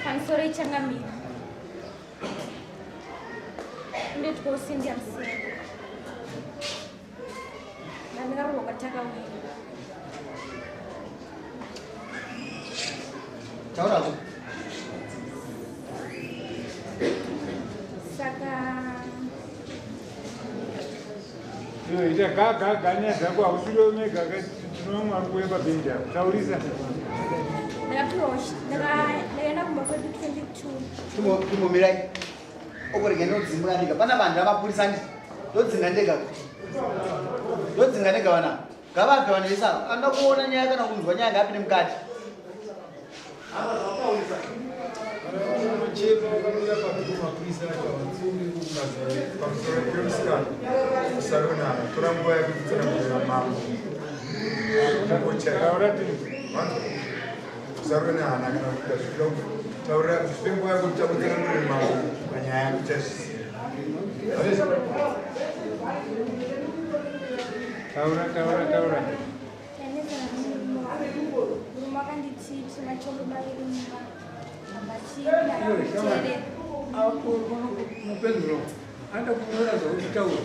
Kansore changamira. Ndeti kosindia msini. Na ndikaruwa kataka wili. Taura tu. Saka. Yo, ida ganya zakwa usilo mega tunomwa kuweba binda. Tauriza. Ndakatoshi. Ndakaenda kumba kwedu 22. Tumo mirai. Okorigenda kudzimbura ndega. Pana vanhu vamapurisa ndi. Ndodzinga ndega. Ndodzinga ndega vana. Gavaka vana vesa. Anda kuona nyaya kana kunzwa nyaya ngapinde mukati. Chepa kanuya pakuma purisa chawatsuri kumaza pamusoro peusikana kusarona turanguva yekutsira mvura mambo kuchataurati kusarona hana kana kuita zvifira taura zvipenguva yekuti takutsira mvura mambo panyaya yekuchasvisi taura Makanditsipsi machombo maviri mumba. Pedro, anda kunyora zvauchitaura.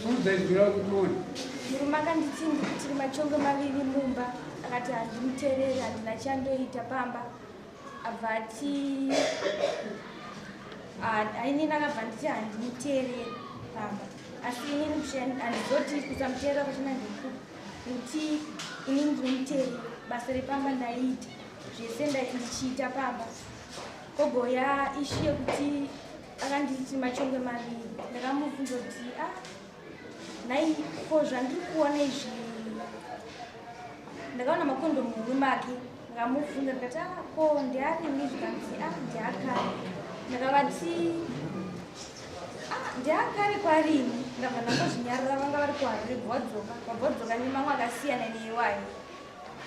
Unozaizwira kuti murume akanditsinda kuti machombo maviri mumba akati handimuteereri handina chandoita pamba abva ati ainini akabva nditi handimuteereri pamba asi inini handizoti kusamuteerera kwachina ndikuti inini ndinomuteereri basa repamba ndaiita zvese ndichiita pamba kogoya ishi yekuti akanditi machombe maviri ndakamubvunza kuti nai ko zvandiri kuona izvi ndakaona makondomu murume ake ndakamubvunza ndikati ko ndearini zvikanzi ndeakare ndakavati ndeakare kwarini ndabva ndangozvinyarira vanga vari kuharire vabvodzoka nemamwe akasiyana neiwayo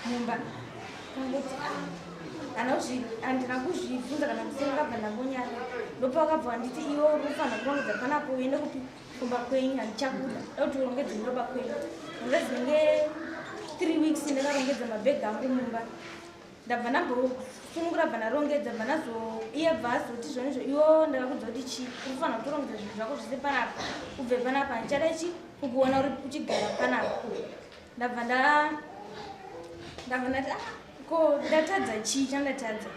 mumba kangoti handina kuzvibvunza kana kusina kabva ndambonyara ndopa wakabva wanditi iwe urikufanira kurongedza panapo uende kupi kumba kwenyu handichakuda dauti urongedze ndopa kwenyu ndinenge 3 weeks ndakarongedza mabhegi angu mumba ndabva ndambosunungura bva ndarongedza bva iye bva azoti zvonizvo iwo ndakakudza kuti chi urikufanira kutorongedza zvinhu zvako zvese panapa ubve panapa handichada chi kukuona uri kuchigara panapa ndabva ndati ko ndatadza chii chandatadza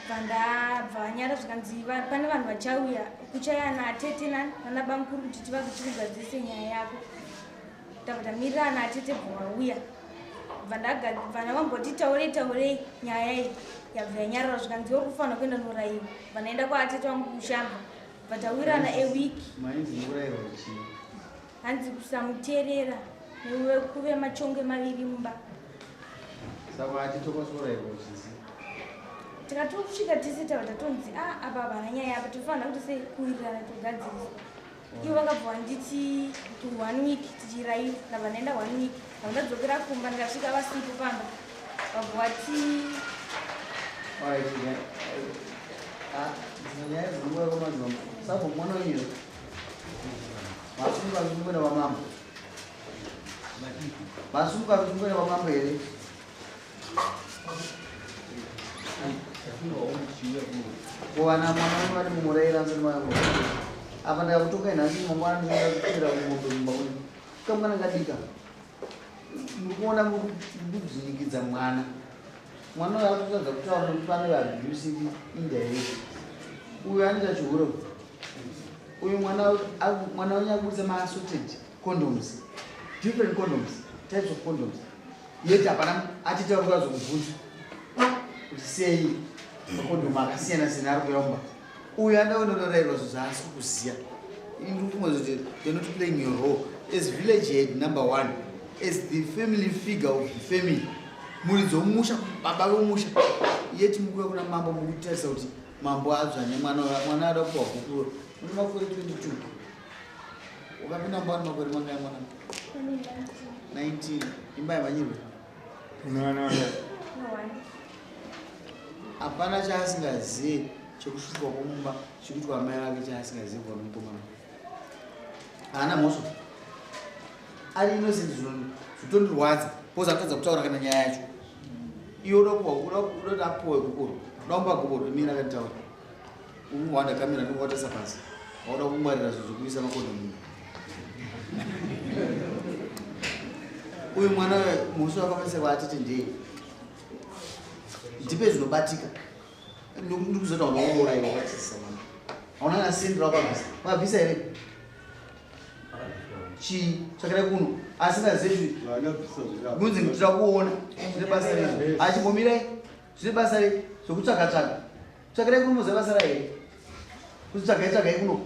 bva ndabva nyara zvikanzi pane vanhu vachauya kuchaya naatete nanabamukuru kuti tivazotiridzadzise nyaya yako ndabva ndamirira ana atete bvawauya bva ndavamboti taurei nyaya iyi yabva yanyarara zvikanzi uri kufanira kuenda noraiwa bva ndaenda kwaatete wangu kushamba bva tawirana ewiki hanzi kusamuteerera neuwe kuve machonge maviri mumba saka atitokosoraiwa zvisi tikatosvika tese tava tatonzi apa vana nyaya apa tofanira kuti sei kuwirirana togadzirisa ivo vakabva vanditi 1 week tichiraiva ndabva ndaenda 1 week ndabva ndadzokera kumba ndikasvika vasipo pamba vabva vati nyaya dzinonguva kwamazuva saka mwana wenyu masuka kuzungwena wamambo masuka kuzungwena wamambo here kuwana mwana wanu vati mumurayira nsoni wangu apa ndakakutoka inhasi mangwana ndingakutoera kumombe mumba uyu kamwana kadika murikuona murikuzvinikidza mwana uyu akutadza kutaura kuti pane vaabusing indirect uyu anoita chihuro uyu mwana wenyu akubudisa maassorted condoms different condoms types of condoms yeti hapana atitaura kuti azokubvunza kuti sei makondomu akasiyana siyana ari kuyamba uyu andaondonorayirwa zvo zvaasi kukuziya ndikufunga they're not playing your role as village head number 1 as the family figure of the family muridzi womusha baba vomusha yeti mukuya kuna mambo mukutarisa kuti mambo adzvanye mwana ada kuwa kukuro une makore 22 ukapinda mbani makore mangai mwana 19 imba yamanyirwe hapana chaasingazivi chekusvika kwomumba chekuti kwamai vake chaasingazivi kwanomukomama haana mhosva ari innocent zvitondirwadza poza atadza kutaura kana nyaya yacho Unoda apuwe kukuru. Naomba kubodo mina kantaura. Wanda kamera ndokuwata sapasi. Waoda kungwarira zvokuisa makondomu. Uyu mwana musi wakameserwa atete ndei. Ndipe zvinobatika. Ndikuzoti unouraiwa wakatisa mwana. Hauna nasindira wakabvisa. Wakabvisa here? Chii chakada kuno asingazivi kunzi ndira kuona zvine basa rei achimbomirai zvine basa rei zvokutsvaka tsvakarai kuno muziva basa rahere kuti tsvagai kuno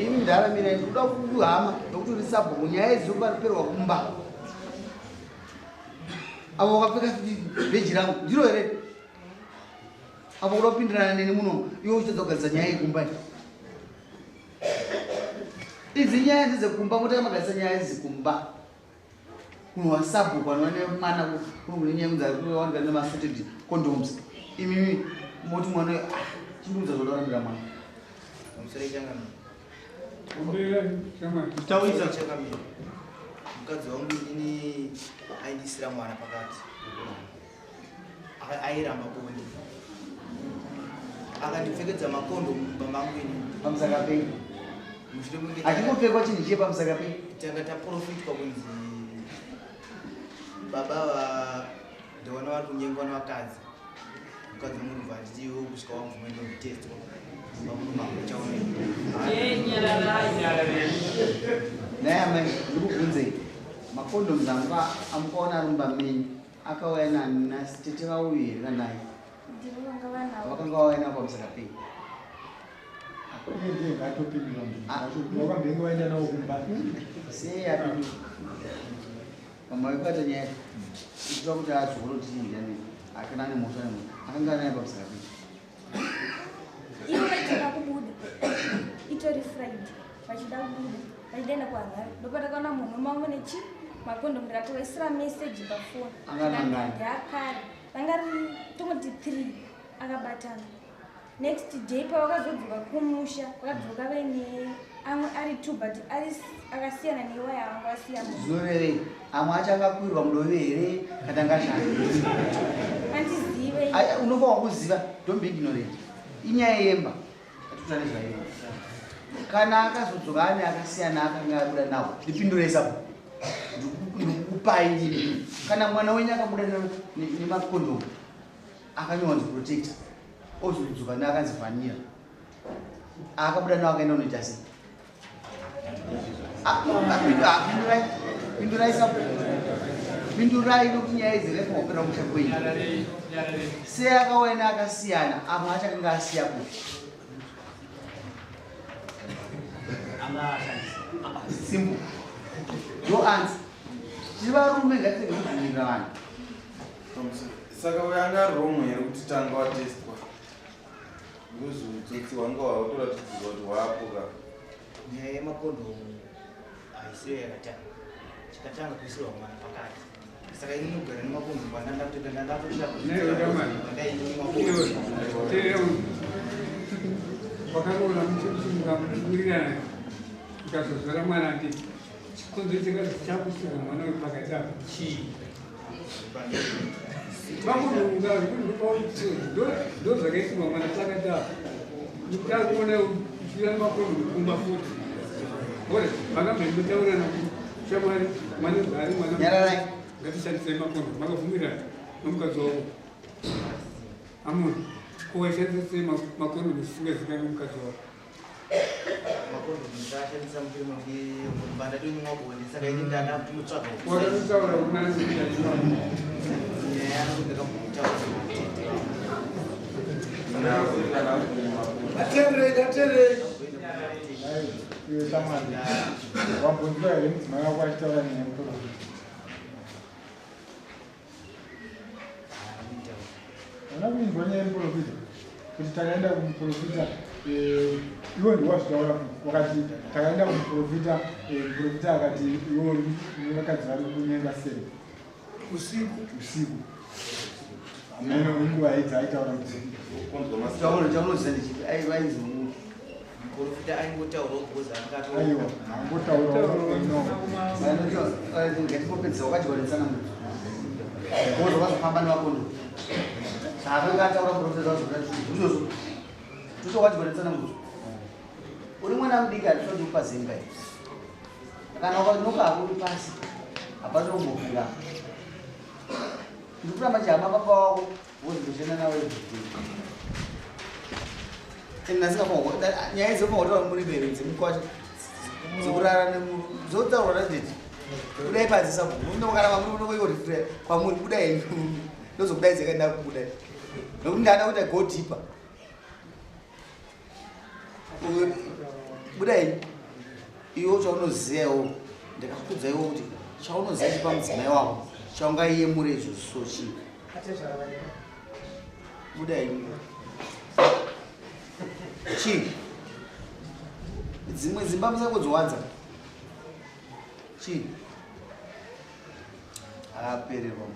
imi ndaramirai ndikuda kuhama nokuti uri sabhuku nyaya idzi dzokupariperwa kumba avo wakapfeka bheji rangu ndiro here avo kuda kupindirana neni muno iwo uchitadza kugadzisa nyaya yekumba idzi nyaya ndedzekumba mutamagarisa nyaya dzekumba kunhu wasabhuku anoone mwana kunomunenyengudzaawanika nemasuted condoms imimi moti mwana chinduudza zvodaramira mwana mukadzi wangu ini aindisira mwana pakati airamba bonde akandipfekedza makondomu pamangu ini pamusaka pei achingopfekwa chinhu chiye pamusaka pei tanga taprofitwa kunzi baba ndaona vari kunyengwa nevakadzi mukadzi munobva nditiwo kusvika wamvumendo kutestwa naye amai ndikubvunzei makondoms anga amukaona rumba menyu akauya nani nasi tete vauyu here kanaye vakanga vauya navo pamusaka pei sei apindu pamaikubata nyaya ichida kuti azvorotiyani akana nemhosva nemhosva akanga naye pamusaka pei ivo vachida kubuda itori friday vachida kubuda vachidaenda kuharare ndopatakaona munhu mavo nechi makondomu ndikatovaisira meseji pafoni ndakare vanga riri tongoti 3 akabatana next day pavakazodzoka kumusha vakadzoka vaine amwe ari 2 but akasiyana neiwaya vanga vasiyana zorerei amwe acho angakwirwa mudovi here katangashanda handizive unofa wakuziva don't be ignorant inyaya yemba atutane zvaiva kana akazodzoka ane akasiyana akanga abuda nawo ndipindurei sapo ndikukupai kana mwana wenyu akabuda nemakondomu akanyawanzi protector ozodzoka neakanzi vanira akabuda nawo akaenda unoita sei pindurai sapo pindurai nokuti nyaya idzi refaopera mushango wenyu sei akauya neakasiyana amwe acho akanga asiya kuti simple no answer tivarume ngatinekubvumira vanhu saka uyanga romu here kuti tanga watestwa ndozotsotsi wanga watoratidzirwa kuti waapoka nyaya yemakondomu haisiyo yakatanga chikatanga kuisirwa mwana pakati saka ini nogara nemakondomu wakanoona muchimukamurira ukazozvara mwana ati chikonzo chakusira mwana uri pakati apa chii ndo zvakaisirwa mwana pakati apa takuona uchira makondomu kumba futi ore vakambembotaurana kuti shamwari mwana gari mwana ngatishandisei makondomu makabvumirana nomukadzi wavo amuna kuwashandisei makondomu zvisingazikanwi nomukadzi wavo makondomu ndashandisa mupirimo mbanda toimwa bonde saka ini ndada kuti mutsvaga wakataura kunanziia wabvunzwa here mudzimai wako achitaura nemuprofita ana kuinzwa nyaya yemuprofita kuti takaenda kumuprofita iwo ndiwazvitaura wakati takaenda kumuprofita muprofita akati iwo vakadzi vari kunyenga sei usiku ameno inguva idzi aitaura kuti chaunozanichipi aivainzi muprofita aingotaura kuboza aiwa angotaura ngetipopedzisa wakachigwanisana mudzi bozo vakazofamba nemakondo saka ngataura muprofita vazoizvozvo tuto wachigwanisana mudzi uri mwana mudiki hatitoti upazenga kana ukanoka uri pasi hapatombofira ndikuramba chihama baba wako wozizoshanda nawe nyaya dzomautaura muri mberi dzemukwacho dzokurara nemuru dzotaurwa nadeti kudai padzisa unokaramba muri unokoikorifira kwamuri kudai ndozokudai dzekaenda kubuda nokuti ndada kuita go deeper budai iwo chaunoziyawo ndikakuudzaiwo kuti chaunoziya chipamudzimai wako chaungaiemure izvozvo so chii budai chii dzimwe dzimba musangodzowanza chii apererwa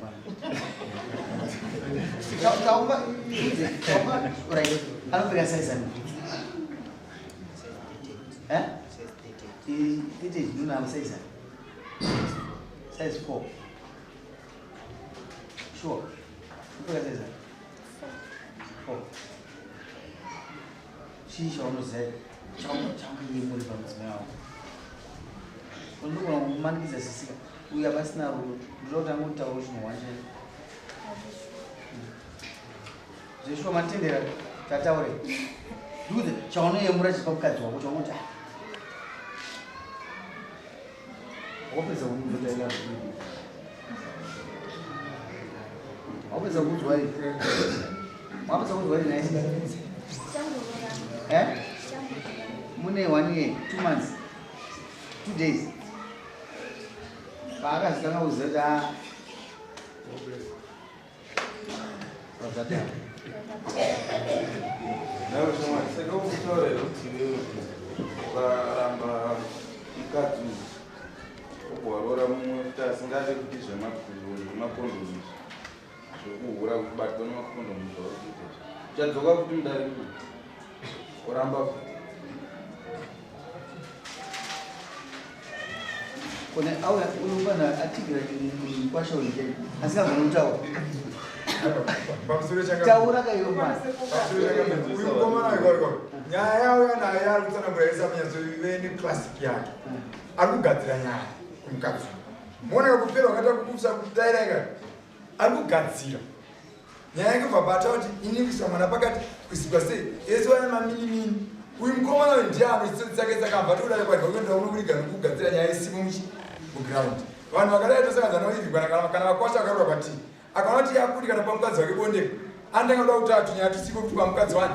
anopfeka saizani saizani size 4 sure anopfeka saizani 4 chii chaunoziya chaungaiemuri pamudzimai wako undogona kumanikidza sisika uya pasina rudo ndinoti angotaura chinowancha zveshuwa matendera tataure ndikuti chaunoyemura chipa mukadzi wako chaunoti wapedza kuzotaira wapedza kuudzwa ri wapedza kuudzwa ri naisi mune 1 year 2 months 2 days paakazikanga kuziva kuti saka ukutaurira kuti ukaramba mukadzi ubwarora mumwe kuti asingade kuti zvemakondomu zvokuhura kubatwa nemakondomu zvakuita uchadzoka kuti mudari kuramba kone auya unongana atigira kwashaurike asingagona kutaura taura kaiyomba uyu mukomana iko nyaya yauya nayo ari kutsanangura isamunyazoive neclassic yake ari kugadzira nyaya kumukadzi muona kakupera wakaita kukusa kutaira ikati ari kugadzira nyaya yake bvabata kuti ini kuisa mwana pakati kuisikwa sei ese wana maminimini uyu mukomana uyu ndiye ano chitsotsi chake tsakabva tokudai kwadhauenda unokuriga nekugadzira nyaya isimu muground vanhu vakadai tosangadzana noivigwana kana vakwasha vakarura kwatii akaona kuti yakuti kana pamukadzi wake Bonde andanga kuda kuti atunyaya tusiko kuti pamukadzi wake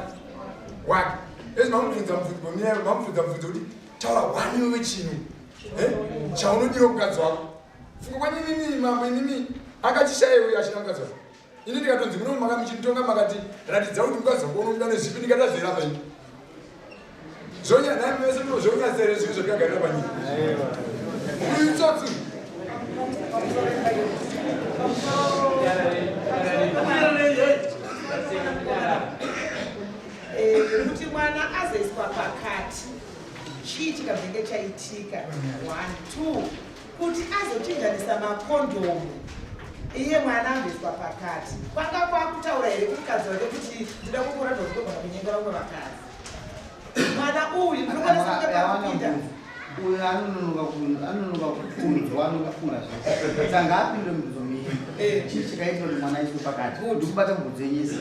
ezi mamubvunza mubvunzo kuti taura wani wewe chinu chaunodiwa mukadzi wako funga kwanyinini mambo inini akachishaiwe achina mukadzi wake ini ndikatonzi muno maka muchinitonga makati ratidza kuti mukadzi wako unomuda nezvipi ndikatazera paini zvonyaya mese zvonyasere zvinhu zvotikagarira panyika uyu tsotsi kuti mwana azoiswa pakati chii chikabvenge chaitika 1 2 kuti azochinjanisa makondomu iye mwana angoiswa pakati kwanga kwakutaura here kumukadzi wake kuti ndida kukuratidza kuti kogona kunyengera umwe vakadzi mwana uyu ndinokwanisa uyu anonoka kufundzwa anofunga zvose sanga apinde mubvunzo mii chii chikaitwa kuti mwana aiswe pakati ndikubata mubvunzo yenyese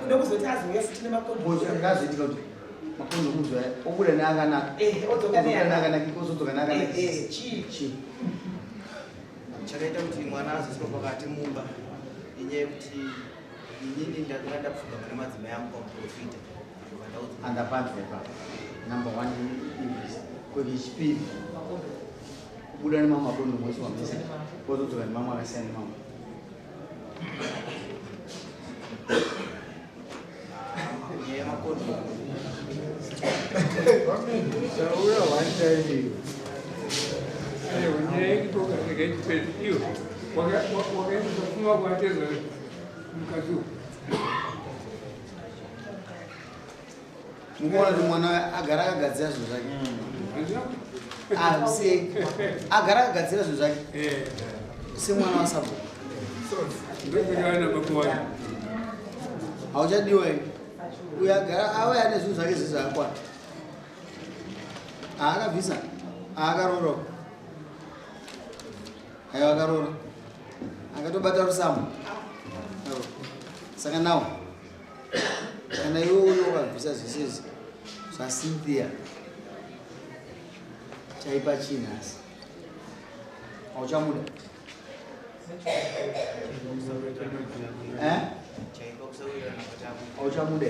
nekuzoti azouya futi nemakondomuazoitika kuti makondomu zoya obuda neakanaka neakanaka kozodzoka neakanaka chii chakaita kuti mwana azoiswa pakati mumba inyaya yekuti inini ndakanga ndapfuga pane madzimai angu pamuprofita andapanzepa number 1 English kodi chipiri kubuda nemamwe makondomu wese wamese kozodzoka nemamwe akasiyana nemamwe nyaya makondomu Saura one time. Nyaya ikitoka ikaitipenda hiyo wakaenda kufunga kuwateza mkazi mukuona kuti mwana agara akagadzira zvinhu zvake agara akagadzira zvinhu zvake semwana wasabho hauchadiwa uyo agara auya ane zvinhu zvake zvese zvakakwana aakabvisa aakarora aiwa akarora akatobata rusambo saka nawo kana iwe uyo ukabvisa zvisezvi zvaCynthia chaipa chinhasi hauchamuda hauchamuda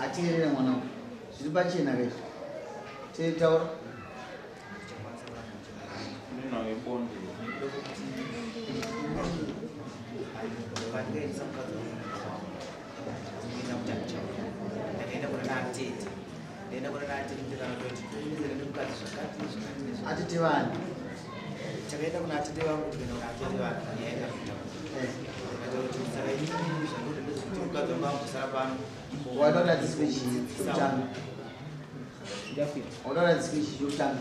ateerere mwana zviri pachena kaizvo teetaura Bonde. atete vani chakaenda kuna atete vangu kuenda kuna atete vangu yaenda wadaura dzispeci chokutanga wadaura dzispeci chokutanga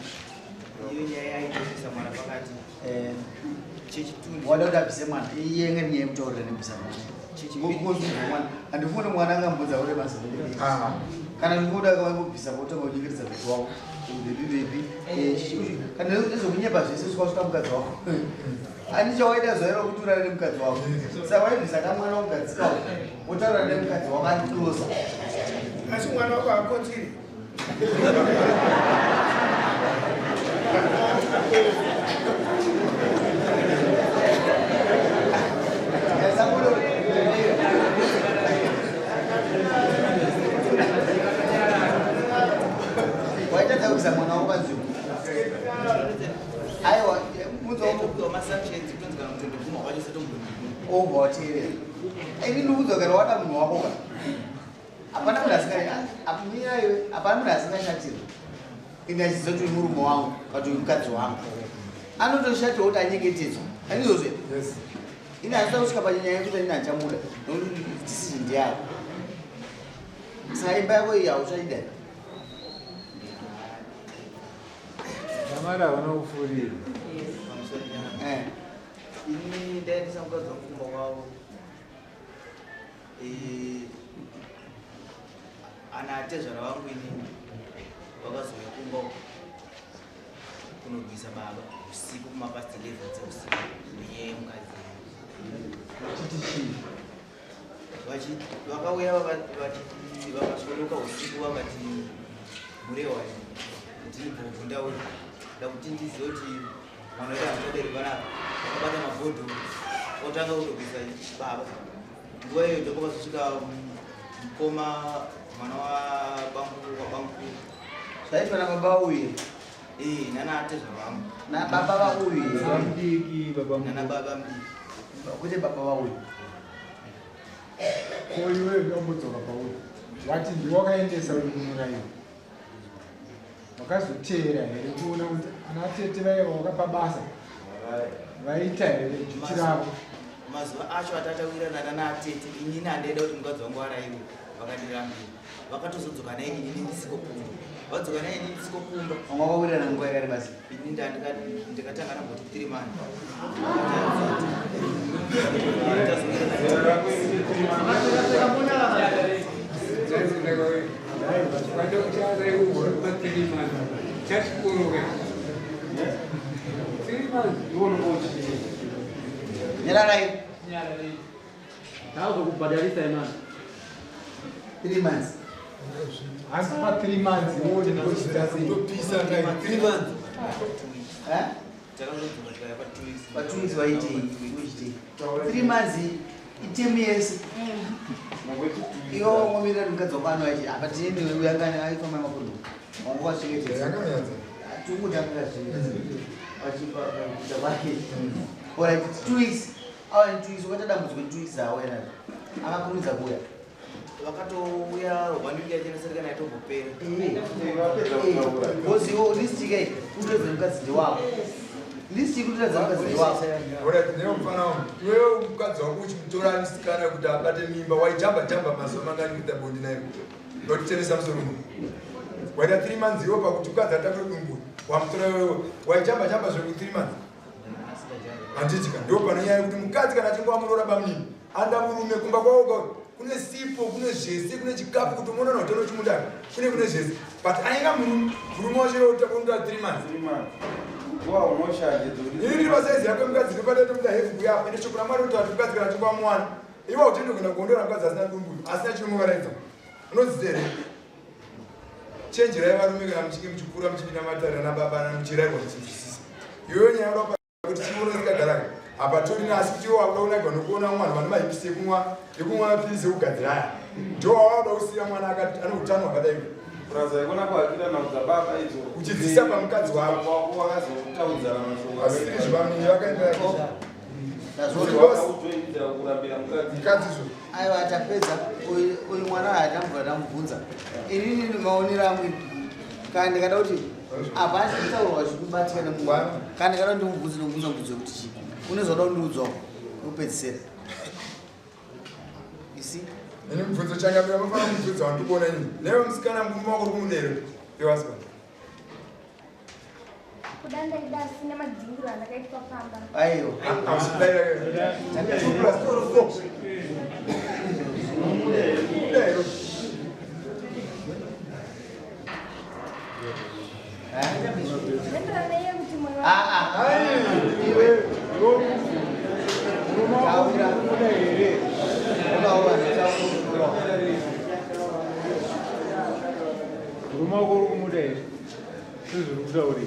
iyo nyaya yaitobvisa mwana pakati chechitundu wada kuti abvise mwana iyenge nyaya yekutaurira nebvisa mwana handifuni mwana angambudza ure basa kana ndikuda kavangobvisa kotanga uchingiridza mukadzi wako bebi kana nezokunyepa zvese svikasvika mukadzi wako handichawaida zuva rokuti urare nemukadzi wako saka waibvisa kamwana womukadzi wako wotaura nemukadzi wako andikulosa asi mwana wako akotiri waitadza kuisa mwana wako panzvimbo aiwa obva wateerera ini ndikuudza kana wada munhu wako ka hapana munhu asingashatira ini achiziva kuti murume wangu kati mukadzi wangu anotoshatira kuti anyengetedzwa anizozve ini handida kusvika panyanya yekuti ini handichamuda nokuti decision ndeyavo saka imba yako iyi hauchaida Namara vanofurira. Ini ndaendesa mukadzi wamufumba wavo ana atezvara vangu ini vakazouya kumba kunobvisa baba usiku kumapasti 11 dzeusiku nenyaya yemukadzi vakauya vakasvodoka usiku vakati murewai ndinibhobvu ndauri ndakuti ndizive kuti mwana wedu handitoderi panapa akabata mabhodho otanga kutobvisa baba nguva iyo ndokopazosvika mukoma mwana wabangu zvaitwa nababa uye nana atezva vangu nababa vauye nana baba mdiki kuti baba vauye Koiwe ndomudzoka pauri. Wati ndiwakaendesa uri kumurayiwa. Wakazoteera here kuona kuti ana tete vaiva wakapabasa vaita here juchi ravo. mazuva acho atatawirana nana atete inini handienda kuti mukadzi wangu arayiwe vakandirambira vakatozodzoka naye inini ndisikokumba vadzoka naye inini ndisikokumba vamwe vakawirana nguva yakare basi ini ndikatanga namboti 3 months nyararai kubhadharisa imani 3 months Asi pa 3 months wote ndochita sei. Ndopisa ngai 3 months. Pa 2 weeks waitei uchitei 3 months itemu yese iwo mwamira mukadzi wapano aiti apa tiende uyangane aifamba makondo wangu wasviketetsa tungutangazvii wachipa kuita kwake alright 2 weeks awa 2 weeks ukaita dambudziko 2 weeks awena akakurumidza kuuya vakatouya vanenge achinesereka naye tombopera koziwo lisitike utoedze mukadzi ndewako Ndisi kuti dzakaziwa. Ora ndinofana wewe mukadzi wako uchimutora anisikana kuti abate mimba waijamba mazuva mangani kuita bondi naye. Ndokuteresa musoro. Waida 3 months iwo pakuti mukadzi atakwe dumbu. Wamutora wewe waijamba zvoku 3 months. Anditika ndio panonyaya kuti mukadzi kana achinge wamurora bamini anda murume kumba kwawo kune sipo kune zvese kune chikafu kuti unoona utano chimundani kune zvese but ainga murume wacho utakonda 3 months. Wow, unoshaje dzuri. Ini ndibasaizi yako mukadzi ndipata kuti hefu yapo ende chokura mwari kuti mukadzi kana chingwa mwana. Iwa utende kuna kuondora mukadzi asina dumbu asina chinomuvaradza. Unodzere. Change raiva rume kana muchinge muchikura muchipinda matara nababa na muchiraigwa muchizwisisa. Iyoyo nyaya yoda kuti chimuno zikagaraka. Apa tori nasi kuti wakaona kuona mwana vane mahipisi ekumwa mapirizi ekugadziraya. Ndio wawada usiya mwana akati ane utano hwakadai. Braza ikona kwakira na kudzababa idzo. Uchidzisa pamukadzi wako wakazotaudzana mashoko. Asiri zvivamini vakaendera kisha. Uzoindira kurambira mukadzi zvo. Aiwa atapedza uyu mwana atamubva tamubvunza. Inini ndimaonera amwe. Kana ndikada kuti apa achitaurwa zvikubatikana mumwe. Kana ndikada ndimubvunza mubvunzo kuti chii. Unozoda kundiudzawo kupedzisira. Isi ini mubvunzo changa ndinofana kumubvunza wandikuona ini. Newe musikana mukuru wako uri kumudero. Yewaswa. Kudanda idasi nemadhingiro andakaitwa pamba. Aiyo. Ausidaira ke. 2+4. Mudero. Nendera neye kuti moyo. Iwe. Rumah guru kemudian itu sudah ori.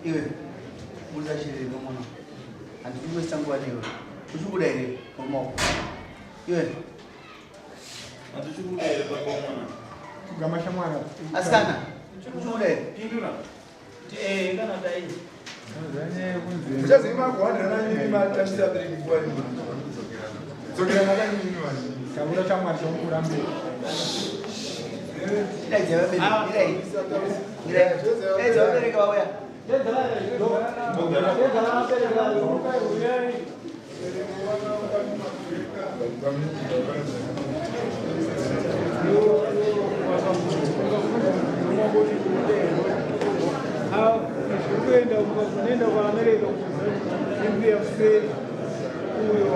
Iwe, muda shiri ngomong. Andi iwe sanggup ada iwe. Ujuk udah ini ngomong. Iwe. Atu cukup dari performa. Gak macam mana? Askana. Ujuk udah. Pinduna. Kan ada ini. Uchazima kuhandira nanyini matachira bereki kuwa ini. Dzokera nakanyini wani. Kamu dah camar jom kurang be. Tidak jawab ini. Tidak. Jawab dari kau ya. Nenda kwa Amerika India Spain huyo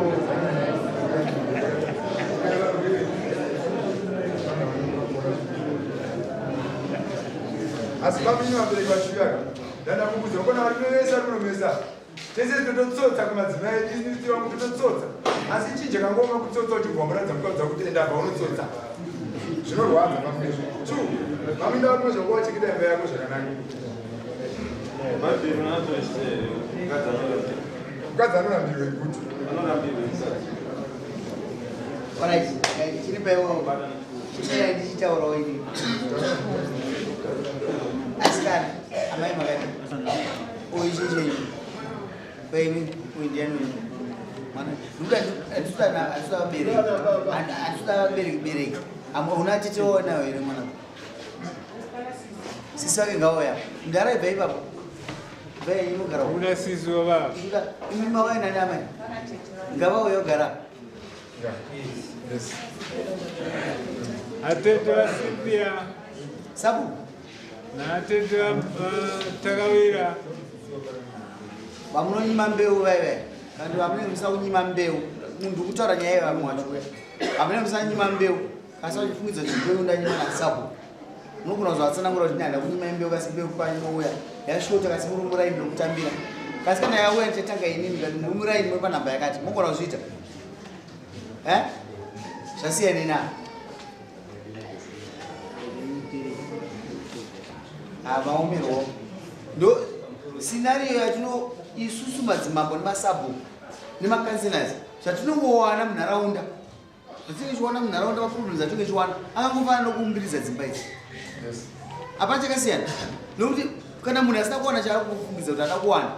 asipamini vabereki vachivaka ndandakumbudza ukona vari kunovesa kunovesa tese tototsotsa kumadzimai isiti wangu tototsotsa asi chinje kangoma kutsotsa uchibva muradza mukadza kuti endabva unotsotsa zvinorwadza pamwezvo tu maminda varimozvakuva chikita imba yako zvakanaka mukadzi anorambirwe kuti Alright, chiri paiwo. Chiri ndichitaurawo ini. Askana, amai makati. Oizhinji. Paini kuindiani. Mana? Nduda bereki. Una chichiona here mwana. Sisake ngauya. Ndaraiva ipapo. Vai inogara. Una sisi baba. Imi mawa nani amai? Ngava yogara. Yes. Atete wa Cynthia. Sabu. Na atete wa Takawira. Vamunonyima mbeu vaive. Kandi vamune musaunyima mbeu. Munhu kutaura nyaya yevamwe wacho. Vamune musanyima mbeu. Kasi vachifungidza kuti mbeu ndanyima nasabu. Unogona kuzvatsanangura kuti ndanda kunyima mbeu kasi mbeu kwanyouya. Yashota kasi muri muraini nokutambira. Kasi kana yauya ndichatanga inini ngati muri muraini muri panhamba yakati. Mogona kuzviita. Zvasiyana na. Vaomerwo. Ndo scenario yatino isusu madzimambo nemasabu nemakansilas zvatinongowana munharaunda. Zvatinongowana munharaunda maproblems atinongowana angangofanana nokuumbiridza dzimba idzi. Hapana chakasiyana. Nokuti kana munhu asina kuwana chaari kufungidza kuti ada kuwana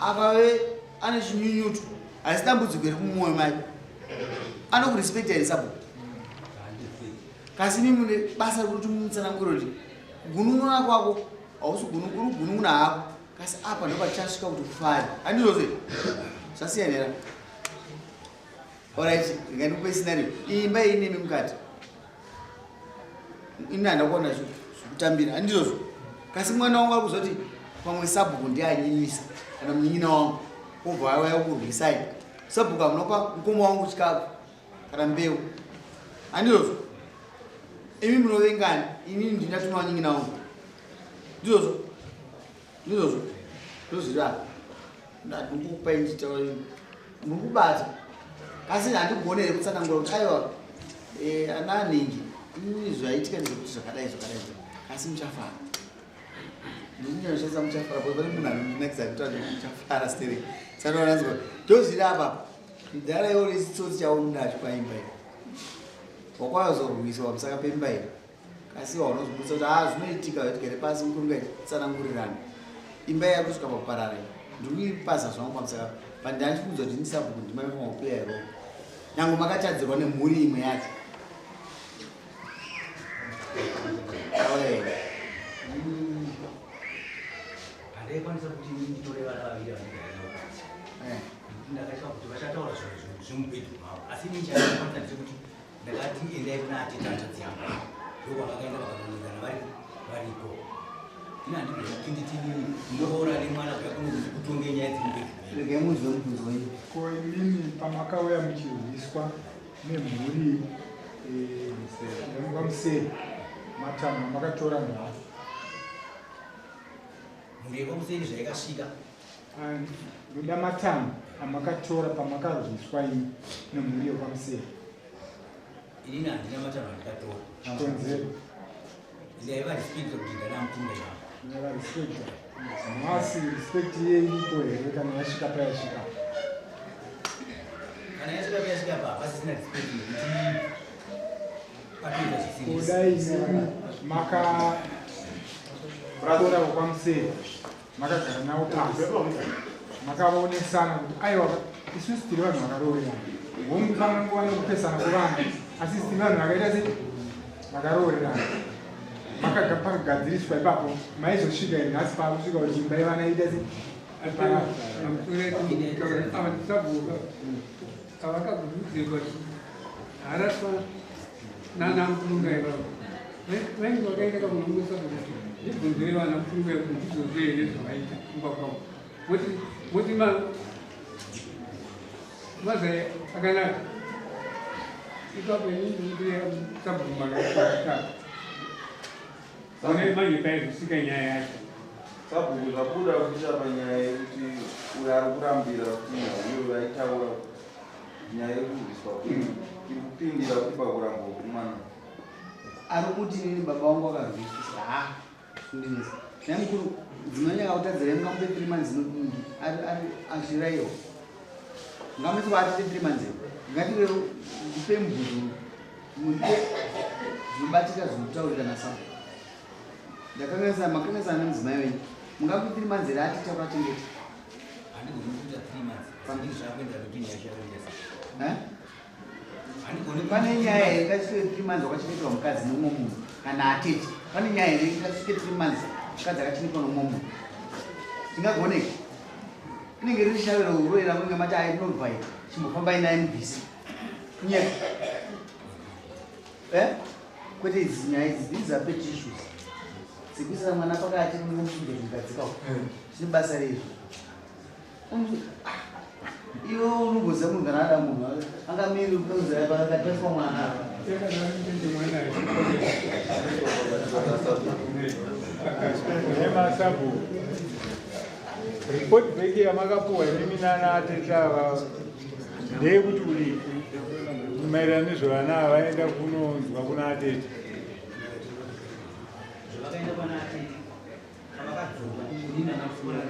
akave ane chinyunyuto asi dambudziko riri mumwoyo make anokurespecta here sabu. Kasi mimi mune basa rekuti mutsananguro kuti gunun'una kwako ausugunungununa hako kasi apa ndopachasvika kuti ufare handizvozve zvasiyanira. Alright, ngandikupe scenario. Imba inemi mukati. Ini handakuona zvekutambira handizvozvo. Kasi mwana wangu akuzoti pamwe sabhuku ndianyinisa kana munyina wangu obva auya kurwisai. Sabhuku amunopa mukoma wangu chikafu kana mbeu handizvozvo. Imi munovengani, ini ndinatuma nyina wangu ndizvozvo. Ndozvira ndikupa ichitaura mukubata kasi handigonere kutsanangura kuti aiwa ana anhingi ini zvaitika ndezvekuti zvakadai asi muchafara ndinyanoshaisa muchafara po pane munhu anonakisa kuti muchafara stere saka wananzwa ndozviri apa ndarayo resitsotsi chaunodacho paimba iyi wakwazorwiswa pamusaka pemba iyi kasi waunozobudisa kuti zvinoitika tigere pasi mukurunga tsanangurirana imba yako kusvika pakuparara ndikuipasa zvangu pamusaka pandandichibudza kuti ndisabhuku ndimaimaopeya iro nyange makatadzirwa nemhuri imwe yacho. Handikwanisa kuti nditore vana vaviri ndakatya kuti vachataura zvinhu zvemubhedhu mavo asi ninchakwanisa ndechekuti ndakati endai kuna atitata dziyamba ndokwanakaenda vakaunganidzana variko ina handibvekuti nditini ndoora nemwana kutonge nyaya dzemubhedhu regemuzwe mubvunzo wenyu ko imimi pamakauya muchirwiswa nemhuri vamuseri matama makatora nhava mhuri yepamuseri zvaikasvika ndoda matama amakatora pamakarwiswa imi nemhuri yepamuseri. inini handina matama andikatora konzero ndaiva respecta kuti ndanamukunda ivavo ndava respecta masi respect yeilipo here kana yasvika payasvika kana yasvika payasvika pa pasisina respect nekuti patoita kudai nemi makatora vokwamuseri makagara navo pasi makavaonesana kuti aiwa isusu tiri vanhu vakaroorerana homufana nguva nekupesana kuvana asi tiri vanhu vakaita se vakaroorerana makagadziriswa ipapo maizosvika iri nhasi pakusvika kuti imba yevana ita se avakagurudzirwa haraswa nanamukunda ivavo vainge vakaenda kamunomusa kuti ibvunzire vana mukunda kuti ndizvozvo here zvavaita kumba kwavo moti mazai akanaka ipapo inindikuya sabhukumakaaaa one manje paizosvika nyaya yacho sabhuku zvabuda kuita panyaya yekuti uyo ari kurambira kuti uyo aitaura nyaya yekurwiswa ikupindira kuti pakuramba kumwana ari kuti nini baba wangu akarwisisa kundinisa namukuru dzinonyanya kutadzira mungamupe 3 months zinodungi ari ashirayo ngamuti vatite 3 months ngative kupe mubvunzo mupe zvinobatika zvinotaurirana sa ndakanesa makanesa nemudzimai wenyu mungakupe 3 months here atitaura chengeti pane nyaya here ingasvike 3 months wakachengeterwa mukadzi nomwe munhu kana atete pane nyaya here ingasvike 3 months mukadzi akachengetwa nomwe munhu tingagoneka inenge riri shaviro uroera munge mati ainobvai chimbofambai naye mubhisi kunyeka kwete idzi nyaya idzi these are pet issues sekuisira mwana pakati nomugadzikawo chine basa rezvo iwe unogoza munhu kana ada munhu angamiri akataswa mwana nemasabu report beki yamakapuwa imimi nana ateta ndeyekuti uri maererano nezvevana avaenda kunonzwa kuna atete zvavakaenda pana atete avakadzoka inini anafura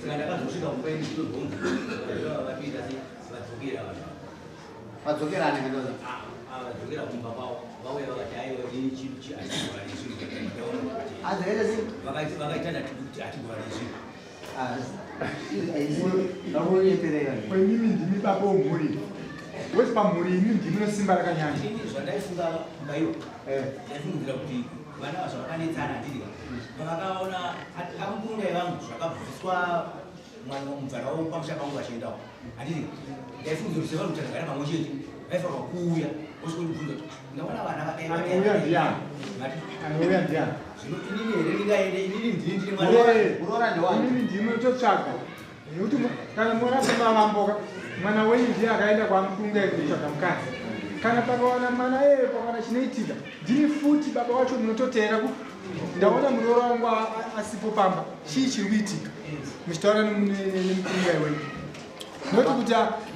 saka ndakazosvika mupaini tozonzi vapita vadzokera vadzokerane kandoza vadzokera kumba kwavo vauya vakati aiwa ini chinhu chiatigora nezvinhu vakaitana kuti atigora nezvinhu kwemimi ndimi baba womhuri wesi pamhuri imi ndimi nosimba rakanyanya zvandaifunga mbaiwo ndaifungidzira kuti vana zvavakanetsana ndiri pavakaona akakunga vangu zvakabviswa mwana mubvara wavo pamusha pangu vachiendawo handiri ndaifunza kuti sevanhu kutanagara pamwe chete vaifanwa kuuya osvikubvunza kuti ndaona vana anouya ndiani zvino inini here ndingaende inini ndini ndiri inini ndinototsvaga nekuti kana morapema mamboka mwana wenyu ndiye akaenda kwamukunga kutsvaga mukadzi kana pakawana mwana pakana chinoitika ndini futi baba wacho munototeera kuti ndaona muroora wangu asipo pamba chii chiri kuitika muchitaura nemukunga wenyu noti kuti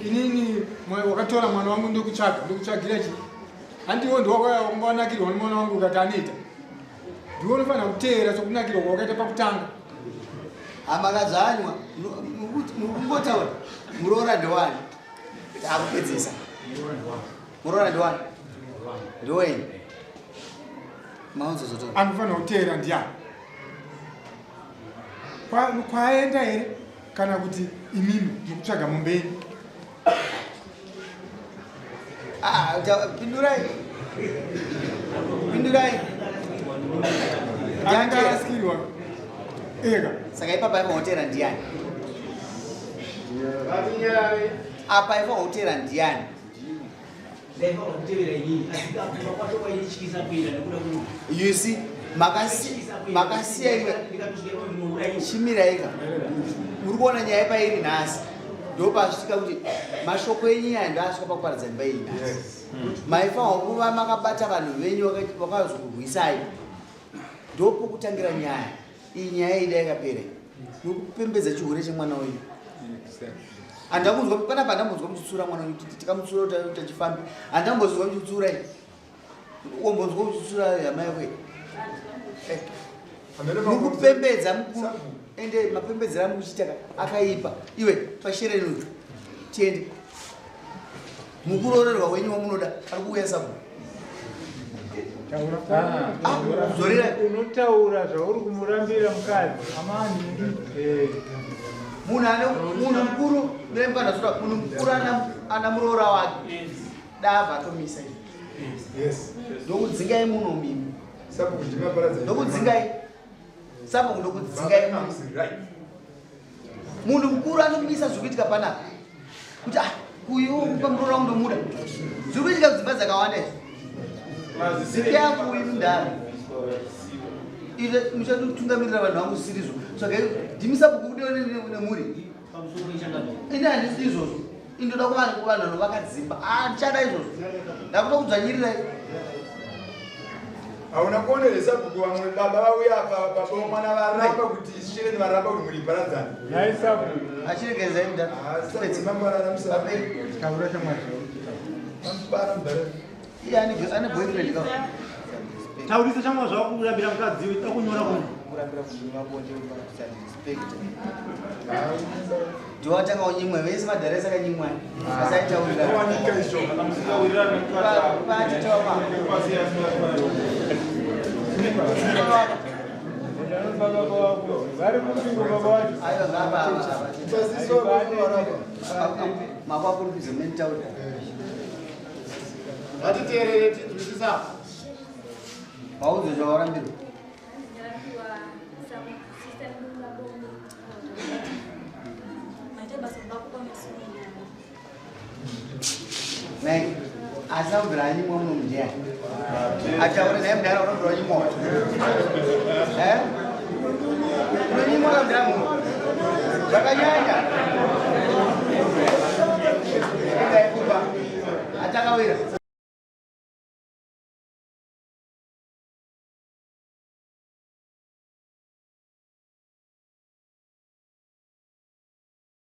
inini wakatora mwana wangu ndokutsvagira chii handiwo ndiwawanakirwa nemwana wangu ukati anoita ndiwo unofanira kuteera sokunakirwa kwawakaita pakutanga amakadzanywa mukungotaura muroora ndewani akupedzisa muroora ndewani ndewenyu maunzozotora anofanira kuteera ndiani kwaenda here kana kuti imimi nekutsvaga mumbeni pindurai angaraskirwa ega saka ipapa ifanotera ndiani apa ifanotera ndiani you see makasiya iwe chimira ega muri kuona nyaya pairi nhasi ndopasvika kuti mashoko enyu aya ndoasvika pakuparadza imba iyi nhasi maifanwa kuva makabata vanhu venyu vakazorwisai ndopokutangira nyaya iyi nyaya ida yakapera nokupembedza chigore chemwana wenyu handamunzwa panapa handambonzwa muchitsura mwana wenyu tikamutsura tachifambi handambonzwa muchitsura i ombonzwa muchitsura hama yakwe mukupembedza mukuru ende mapembedzero amukuchita akaipa iwe pashere inozi tiende mukurorerwa wenyu wamunoda ari kuuya sabu zorera unotaura zvauri kumurambira mukadzi munhu mukuru nemukanazoda munhu mukuru ana muroora wake dava atomisa ndokudzingai munhu mimi ndokudzingai sabu ndokudzingai munhu mukuru anomisa zvikuitika panapa kuti uyu pamuroora wangu ndomuda zviri kuitika kudzimba dzakawanda izvi ziki yangu uyu ndaro izve muchatungamirira vanhu vangu zvisiri saka ndimisa bukukudiwa nemuri ini handisi izvozvo indoda kuvanhu vanhu vakadzimba ndichada izvozvo ndakuda kudzvanyirirai hauna kuoneresa bhuku vamwe baba vauya baba mwana varamba kuti shireni varamba kuti muri paradzana achiregezai ane boyfriend taurisa chamwa zvako kurambira mukadzi takunyora kuno ndiwatanga unyimwe vese madharesa akanyimwa makwakuripize menitaura vatiteerere tinzwisisa maudzo zvawarambirwa asina kubvira anyimwa muno mundiani ataure naye mudhara unobvira wanyimwa unonyimwa kamudhara muno zvakanyanya